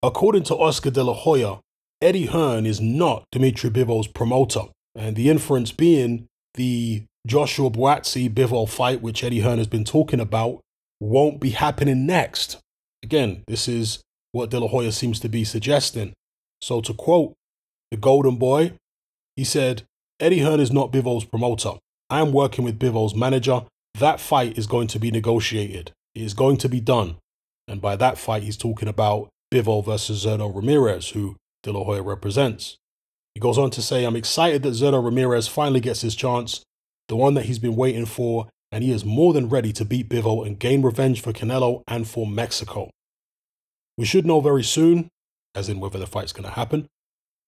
According to Oscar De La Hoya, Eddie Hearn is not Dimitri Bivol's promoter, and the inference being the Joshua Buatsi Bivol fight, which Eddie Hearn has been talking about, won't be happening next. Again, this is what De La Hoya seems to be suggesting. So to quote the Golden Boy, he said, Eddie Hearn is not Bivol's promoter. I am working with Bivol's manager. That fight is going to be negotiated. It is going to be done. And by that fight, he's talking about Bivol versus Zurdo Ramirez, who De La Hoya represents. He goes on to say, I'm excited that Zurdo Ramirez finally gets his chance, the one that he's been waiting for, and he is more than ready to beat Bivol and gain revenge for Canelo and for Mexico. We should know very soon, as in whether the fight's going to happen,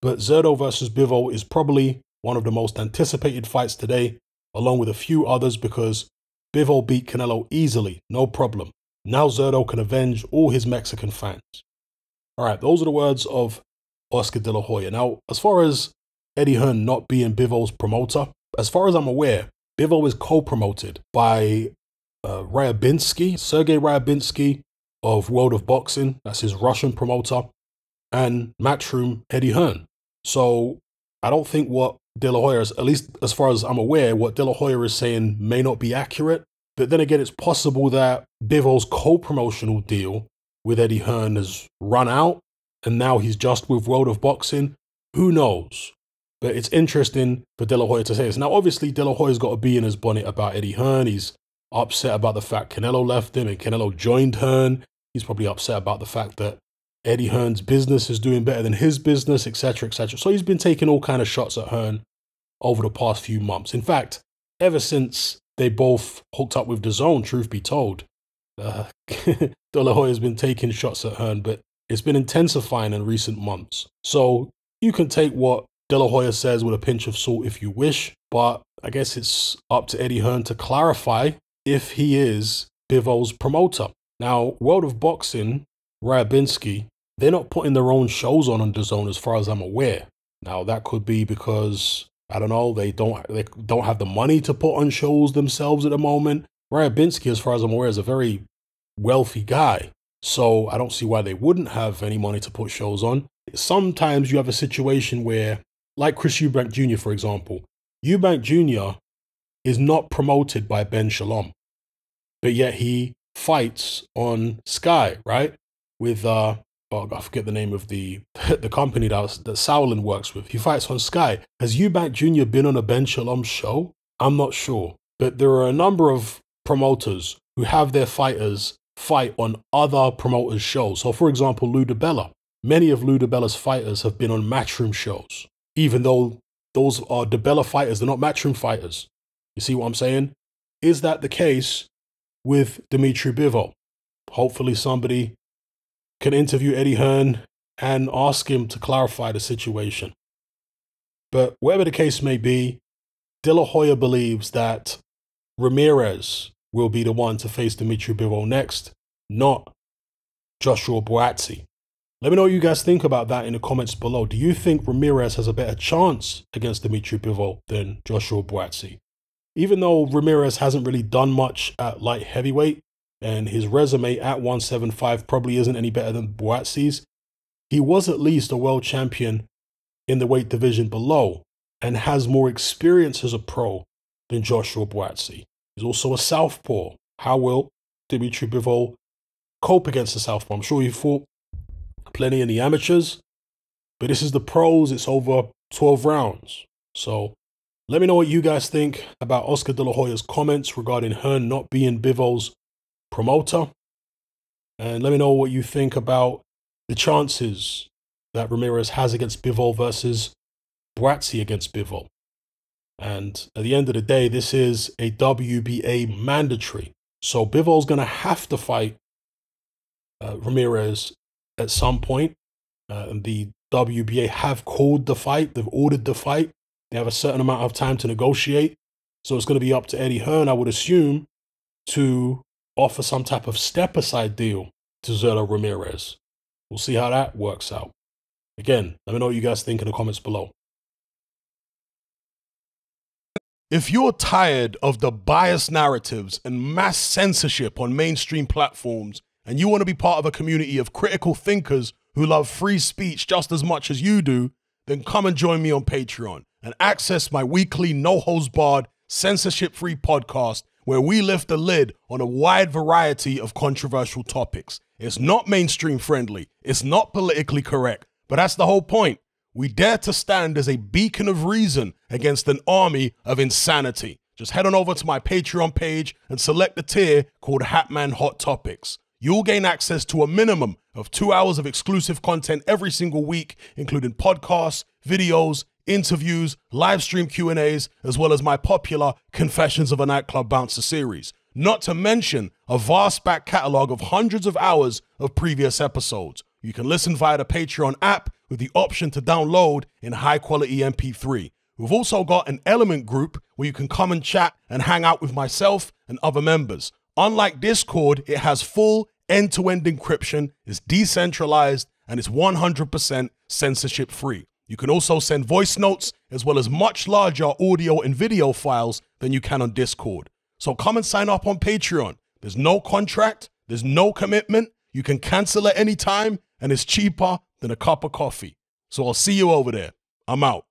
but Zurdo versus Bivol is probably one of the most anticipated fights today, along with a few others, because Bivol beat Canelo easily, no problem. Now Zurdo can avenge all his Mexican fans. All right, those are the words of Oscar De La Hoya. Now, as far as Eddie Hearn not being Bivol's promoter, as far as I'm aware, Bivol is co-promoted by Sergey Ryabinsky of World of Boxing, that's his Russian promoter, and Matchroom Eddie Hearn. So I don't think what De La Hoya is, at least as far as I'm aware, what De La Hoya is saying may not be accurate. But then again, it's possible that Bivol's co-promotional deal with Eddie Hearn has run out, and now he's just with World of Boxing. Who knows? But it's interesting for De La Hoya to say this. Now, obviously, De La Hoya's got to be in his bonnet about Eddie Hearn. He's upset about the fact Canelo left him and Canelo joined Hearn. He's probably upset about the fact that Eddie Hearn's business is doing better than his business, etc., etc. So he's been taking all kind of shots at Hearn over the past few months. In fact, ever since they both hooked up with DAZN, truth be told, De La Hoya's been taking shots at Hearn, but it's been intensifying in recent months. So you can take what De La Hoya says with a pinch of salt if you wish, but I guess it's up to Eddie Hearn to clarify if he is Bivol's promoter. Now, World of Boxing, Ryabinsky, they're not putting their own shows on DAZN as far as I'm aware. Now, that could be because, I don't know, they don't have the money to put on shows themselves at the moment. Ryabinsky, as far as I'm aware, is a very wealthy guy. So I don't see why they wouldn't have any money to put shows on. Sometimes you have a situation where, like Chris Eubank Jr., for example, Eubank Jr. is not promoted by Ben Shalom, but yet he fights on Sky, right? With, I forget the name of the company that Sauerland works with. He fights on Sky. Has Eubank Jr. been on a Ben Shalom show? I'm not sure. But there are a number of promoters who have their fighters fight on other promoters' shows. So, for example, Lou DiBella. Many of Lou DiBella's fighters have been on Matchroom shows, even though those are DiBella fighters, they're not Matchroom fighters. You see what I'm saying? Is that the case with Dimitri Bivol? Hopefully somebody can interview Eddie Hearn and ask him to clarify the situation. But whatever the case may be, De La Hoya believes that Ramirez will be the one to face Dimitri Bivol next, not Joshua Buatsi. Let me know what you guys think about that in the comments below. Do you think Ramirez has a better chance against Dimitri Bivol than Joshua Buatsi? Even though Ramirez hasn't really done much at light heavyweight, and his resume at 175 probably isn't any better than Buatsi's, he was at least a world champion in the weight division below and has more experience as a pro than Joshua Buatsi. He's also a southpaw. How will Dimitri Bivol cope against the southpaw? I'm sure he fought plenty in the amateurs, but this is the pros. It's over 12 rounds. So let me know what you guys think about Oscar De La Hoya's comments regarding Hearn not being Bivol's promoter. And let me know what you think about the chances that Ramirez has against Bivol versus Buatsi against Bivol. And at the end of the day, this is a WBA mandatory. So Bivol's going to have to fight Ramirez at some point. The WBA have called the fight. They've ordered the fight. They have a certain amount of time to negotiate. So it's going to be up to Eddie Hearn, I would assume, to offer some type of step-aside deal to Zurdo Ramirez. We'll see how that works out. Again, let me know what you guys think in the comments below. If you're tired of the biased narratives and mass censorship on mainstream platforms, and you want to be part of a community of critical thinkers who love free speech just as much as you do, then come and join me on Patreon and access my weekly no-holds-barred, censorship-free podcast where we lift the lid on a wide variety of controversial topics. It's not mainstream friendly, it's not politically correct, but that's the whole point. We dare to stand as a beacon of reason against an army of insanity. Just head on over to my Patreon page and select the tier called Hatman Hot Topics. You'll gain access to a minimum of 2 hours of exclusive content every single week, including podcasts, videos, interviews, live stream Q&As, as well as my popular Confessions of a Nightclub Bouncer series. Not to mention a vast back catalogue of hundreds of hours of previous episodes. You can listen via the Patreon app with the option to download in high-quality MP3. We've also got an Element group where you can come and chat and hang out with myself and other members. Unlike Discord, it has full end-to-end encryption, is decentralized, and is 100% censorship-free. You can also send voice notes as well as much larger audio and video files than you can on Discord. So come and sign up on Patreon. There's no contract, there's no commitment, you can cancel at any time, and it's cheaper than a cup of coffee. So I'll see you over there. I'm out.